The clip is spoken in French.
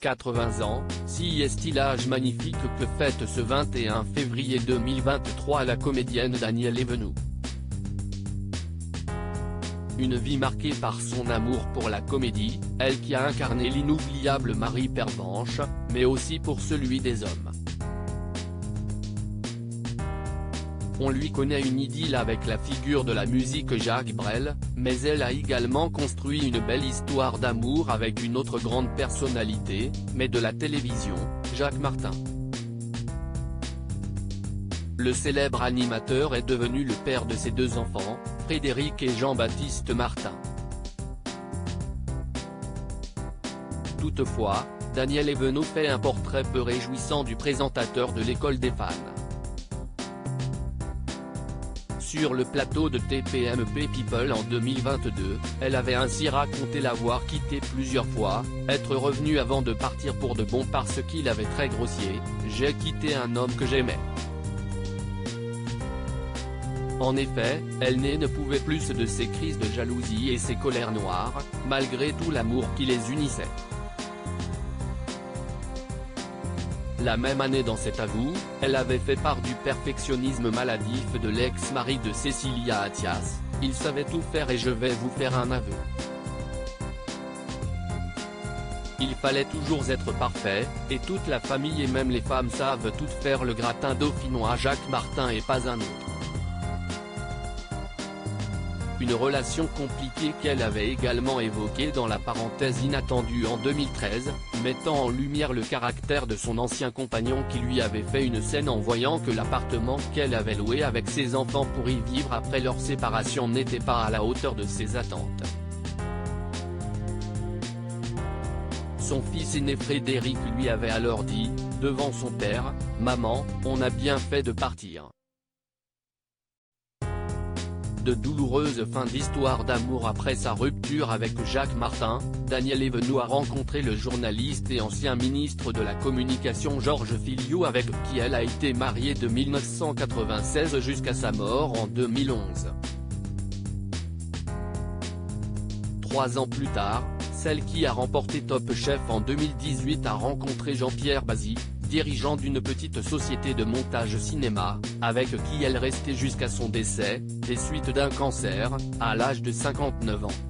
80 ans, si est-il l'âge magnifique que fête ce 21 février 2023 la comédienne Danielle Evenou. Une vie marquée par son amour pour la comédie, elle qui a incarné l'inoubliable Marie Pervenche, mais aussi pour celui des hommes. On lui connaît une idylle avec la figure de la musique Jacques Brel, mais elle a également construit une belle histoire d'amour avec une autre grande personnalité, mais de la télévision, Jacques Martin. Le célèbre animateur est devenu le père de ses deux enfants, Frédéric et Jean-Baptiste Martin. Toutefois, Danielle Evenou fait un portrait peu réjouissant du présentateur de l'école des fans. Sur le plateau de TPMP People en 2022, elle avait ainsi raconté l'avoir quitté plusieurs fois, être revenue avant de partir pour de bon parce qu'il avait très grossier, « J'ai quitté un homme que j'aimais ». En effet, elle ne pouvait plus de ses crises de jalousie et ses colères noires, malgré tout l'amour qui les unissait. La même année dans cet avou, elle avait fait part du perfectionnisme maladif de l'ex-mari de Cécilia Attias, « Il savait tout faire et je vais vous faire un aveu. Il fallait toujours être parfait, et toute la famille et même les femmes savent tout faire le gratin dauphinois Jacques Martin et pas un autre. » Une relation compliquée qu'elle avait également évoquée dans la parenthèse inattendue en 2013, mettant en lumière le caractère de son ancien compagnon qui lui avait fait une scène en voyant que l'appartement qu'elle avait loué avec ses enfants pour y vivre après leur séparation n'était pas à la hauteur de ses attentes. Son fils aîné Frédéric lui avait alors dit, devant son père, « Maman, on a bien fait de partir ». De douloureuses fins d'histoire d'amour après sa rupture avec Jacques Martin, Danielle Evenou a rencontré le journaliste et ancien ministre de la Communication Georges Filiot avec qui elle a été mariée de 1996 jusqu'à sa mort en 2011. 3 ans plus tard, celle qui a remporté Top Chef en 2018 a rencontré Jean-Pierre Bazy, dirigeant d'une petite société de montage cinéma, avec qui elle restait jusqu'à son décès, des suites d'un cancer, à l'âge de 59 ans.